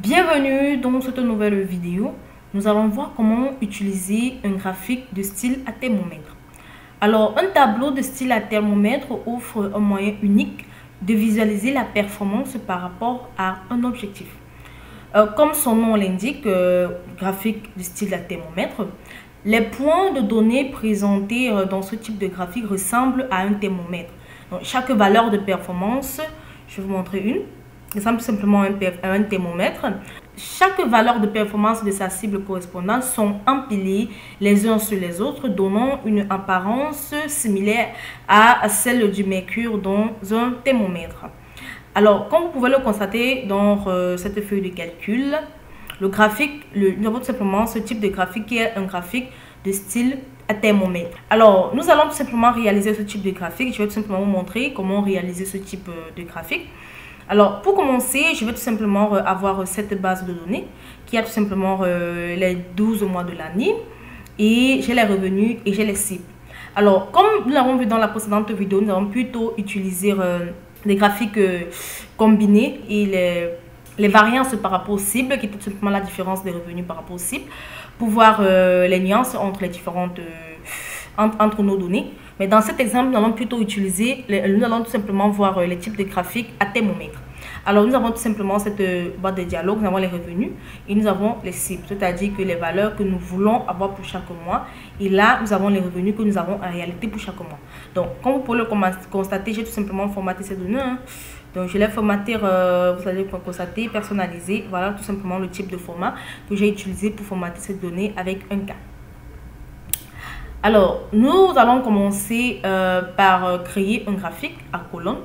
Bienvenue dans cette nouvelle vidéo. Nous allons voir comment utiliser un graphique de style à thermomètre. Alors, un tableau de style à thermomètre offre un moyen unique de visualiser la performance par rapport à un objectif. Comme son nom l'indique, graphique de style à thermomètre, les points de données présentés dans ce type de graphique ressemblent à un thermomètre. Donc, chaque valeur de performance, je vais vous montrer une, ressemble simplement à un thermomètre. Chaque valeur de performance de sa cible correspondante sont empilées les uns sur les autres, donnant une apparence similaire à celle du mercure dans un thermomètre. Alors, comme vous pouvez le constater dans cette feuille de calcul, le graphique, nous avons tout simplement ce type de graphique qui est un graphique de style à thermomètre. Alors, nous allons tout simplement réaliser ce type de graphique. Je vais tout simplement vous montrer comment réaliser ce type de graphique. Alors, pour commencer, je vais tout simplement avoir cette base de données qui a tout simplement les 12 mois de l'année et j'ai les revenus et j'ai les cibles. Alors, comme nous l'avons vu dans la précédente vidéo, nous allons plutôt utiliser des graphiques combinés et les variances par rapport aux cibles, qui est tout simplement la différence des revenus par rapport aux cibles, pour voir les nuances entre les différentes entre nos données. Mais dans cet exemple, nous allons plutôt utiliser, nous allons tout simplement voir les types de graphiques à thermomètre. Alors, nous avons tout simplement cette boîte de dialogue, nous avons les revenus et nous avons les cibles, c'est-à-dire que les valeurs que nous voulons avoir pour chaque mois. Et là, nous avons les revenus que nous avons en réalité pour chaque mois. Donc, comme vous pouvez le constater, j'ai tout simplement formaté ces données. Donc, je l'ai formaté, vous allez constater, personnalisé. Voilà tout simplement le type de format que j'ai utilisé pour formater ces données avec un cas. Alors, nous allons commencer par créer un graphique à colonne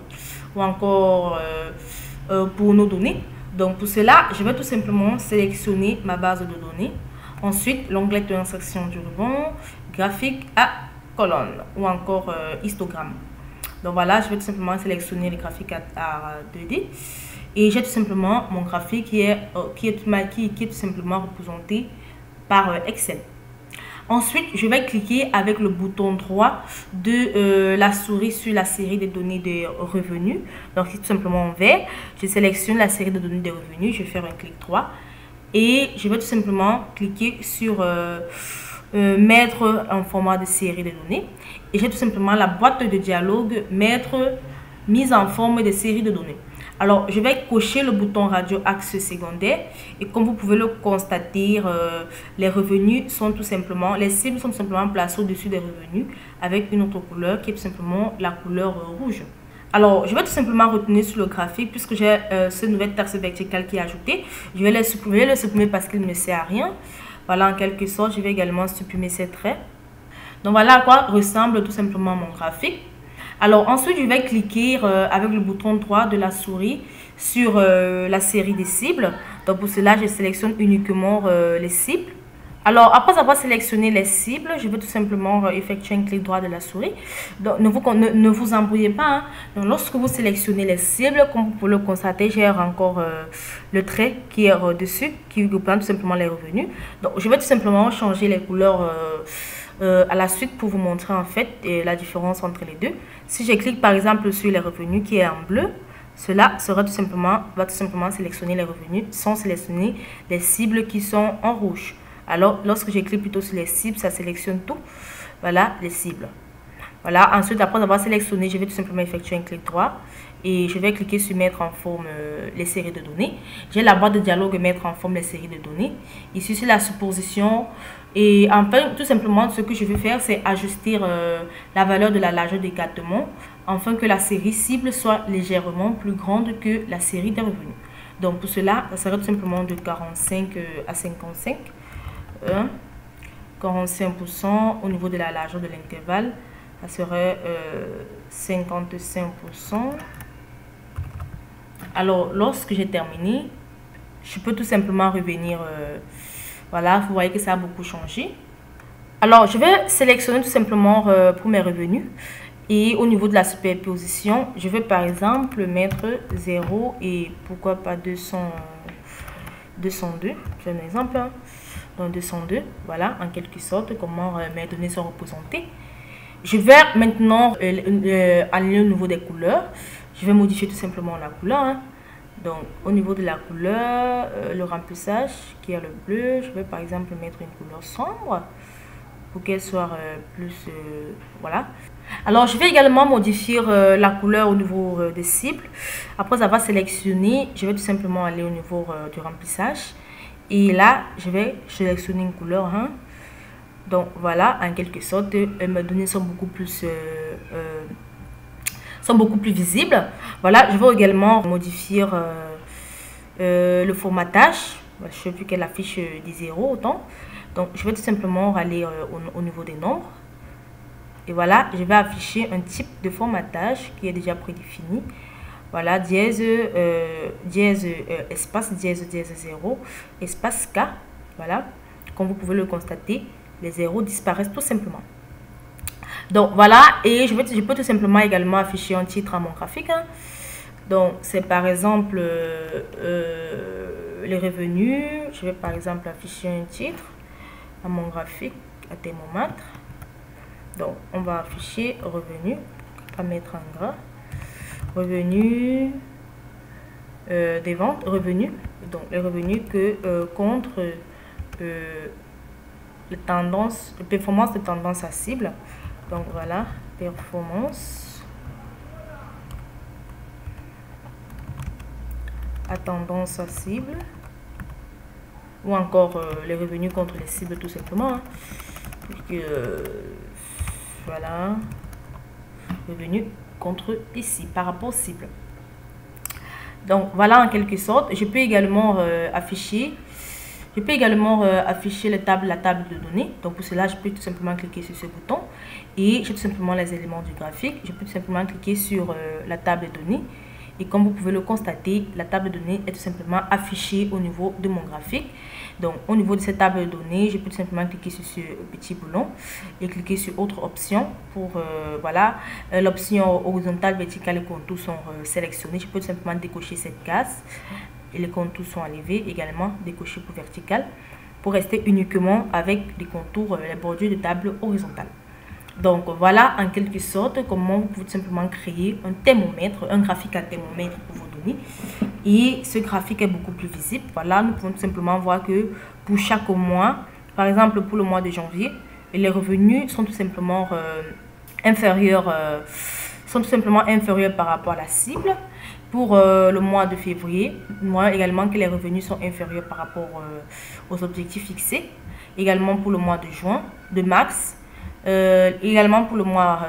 ou encore pour nos données. Donc, pour cela, je vais tout simplement sélectionner ma base de données. Ensuite, l'onglet de l'insertion du ruban, graphique à colonne ou encore histogramme. Donc, voilà, je vais tout simplement sélectionner les graphiques à 2D. Et j'ai tout simplement mon graphique qui est tout simplement représenté par Excel. Ensuite, je vais cliquer avec le bouton droit de la souris sur la série de données de revenus. Donc, c'est tout simplement en vert. Je sélectionne la série de données de revenus. Je vais faire un clic droit. Et je vais tout simplement cliquer sur mettre en format de série de données. Et j'ai tout simplement la boîte de dialogue mettre mise en forme de série de données. Alors, je vais cocher le bouton radio axe secondaire et comme vous pouvez le constater, les revenus sont tout simplement, les cibles sont tout simplement placées au-dessus des revenus avec une autre couleur qui est tout simplement la couleur rouge. Alors, je vais tout simplement retenir sur le graphique puisque j'ai ce nouvel axe vertical qui est ajouté. Je vais le supprimer parce qu'il ne me sert à rien. Voilà, en quelque sorte, je vais également supprimer ces traits. Donc, voilà à quoi ressemble tout simplement mon graphique. Alors ensuite, je vais cliquer avec le bouton droit de la souris sur la série des cibles. Donc pour cela, je sélectionne uniquement les cibles. Alors après avoir sélectionné les cibles, je vais tout simplement effectuer un clic droit de la souris. Donc ne vous embrouillez pas. Hein. Donc lorsque vous sélectionnez les cibles, comme vous pouvez le constater, j'ai encore le trait qui est dessus, qui représente tout simplement les revenus. Donc je vais tout simplement changer les couleurs à la suite pour vous montrer en fait la différence entre les deux. Si je clique par exemple sur les revenus qui est en bleu, cela va tout simplement sélectionner les revenus sans sélectionner les cibles qui sont en rouge. Alors lorsque je clique plutôt sur les cibles, ça sélectionne tout. Voilà les cibles. Voilà, ensuite après avoir sélectionné, je vais tout simplement effectuer un clic droit et je vais cliquer sur mettre en forme les séries de données. J'ai la boîte de dialogue mettre en forme les séries de données. Ici c'est la supposition et enfin tout simplement ce que je vais faire c'est ajuster la valeur de la largeur d'écartement afin que la série cible soit légèrement plus grande que la série des revenus. Donc pour cela, ça serait tout simplement de 45 à 55. 45% au niveau de la largeur de l'intervalle. Ça serait 55%. Alors, lorsque j'ai terminé, je peux tout simplement revenir. Voilà, vous voyez que ça a beaucoup changé. Alors, je vais sélectionner tout simplement pour mes revenus. Et au niveau de la superposition, je vais par exemple mettre 0 et pourquoi pas 202. C'est un exemple. Hein. Donc 202, voilà, en quelque sorte, comment mes données sont représentées. Je vais maintenant aligner au niveau des couleurs. Je vais modifier tout simplement la couleur. Hein. Donc au niveau de la couleur, le remplissage qui est le bleu, je vais par exemple mettre une couleur sombre pour qu'elle soit plus voilà. Alors je vais également modifier la couleur au niveau des cibles. Après avoir sélectionné, je vais tout simplement aller au niveau du remplissage et là je vais sélectionner une couleur, hein. Donc voilà, en quelque sorte mes données sont beaucoup plus visibles. Voilà, je vais également modifier le formatage. Je veux qu'elle affiche des zéros autant. Donc je vais tout simplement aller au niveau des nombres. Et voilà, je vais afficher un type de formatage qui est déjà prédéfini. Voilà, dièse, espace, dièse 0, espace K. Voilà, comme vous pouvez le constater, les zéros disparaissent tout simplement. Donc voilà, et je peux tout simplement également afficher un titre à mon graphique, hein. Donc c'est par exemple les revenus. Je vais par exemple afficher un titre à mon graphique à thermomètre. Donc on va afficher revenus, on va mettre en gras, revenus des ventes, revenus, donc les revenus que contre les tendances, les performances de tendance à cible. Donc voilà, performance à tendance à cible, ou encore les revenus contre les cibles tout simplement, hein. Voilà, revenus contre les cibles par rapport aux cibles. Donc voilà, en quelque sorte, je peux également afficher la table de données. Donc pour cela, je peux tout simplement cliquer sur ce bouton et j'ai tout simplement les éléments du graphique. Je peux tout simplement cliquer sur la table de données. Et comme vous pouvez le constater, la table de données est tout simplement affichée au niveau de mon graphique. Donc au niveau de cette table de données, je peux tout simplement cliquer sur ce petit boulon et cliquer sur autre option pour voilà, l'option horizontale, verticale et contours sont sélectionnés. Je peux tout simplement décocher cette case et les contours sont enlevés, également décocher pour vertical pour rester uniquement avec les contours, les bordures de table horizontale. Donc voilà en quelque sorte comment vous pouvez tout simplement créer un thermomètre, un graphique à thermomètre pour vos données. Et ce graphique est beaucoup plus visible. Voilà, nous pouvons tout simplement voir que pour chaque mois, par exemple pour le mois de janvier, les revenus sont tout simplement inférieurs par rapport à la cible. Pour le mois de février, nous voyons également que les revenus sont inférieurs par rapport aux objectifs fixés. Également pour le mois de juin, de mars, également pour le mois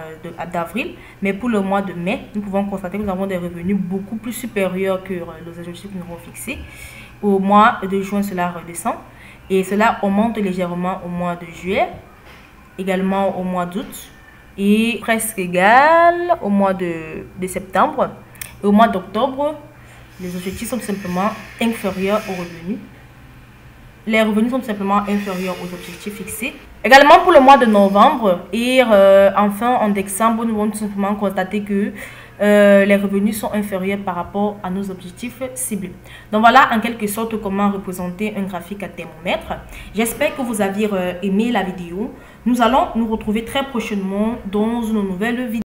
d'avril, mais pour le mois de mai, nous pouvons constater que nous avons des revenus beaucoup plus supérieurs que les objectifs que nous avons fixés. Au mois de juin, cela redescend et cela augmente légèrement au mois de juillet, également au mois d'août et presque égal au mois de septembre. Et au mois d'octobre, les objectifs sont tout simplement inférieurs aux revenus. Les revenus sont tout simplement inférieurs aux objectifs fixés. Également pour le mois de novembre et enfin en décembre, nous allons tout simplement constater que les revenus sont inférieurs par rapport à nos objectifs ciblés. Donc voilà en quelque sorte comment représenter un graphique à thermomètre. J'espère que vous avez aimé la vidéo. Nous allons nous retrouver très prochainement dans une nouvelle vidéo.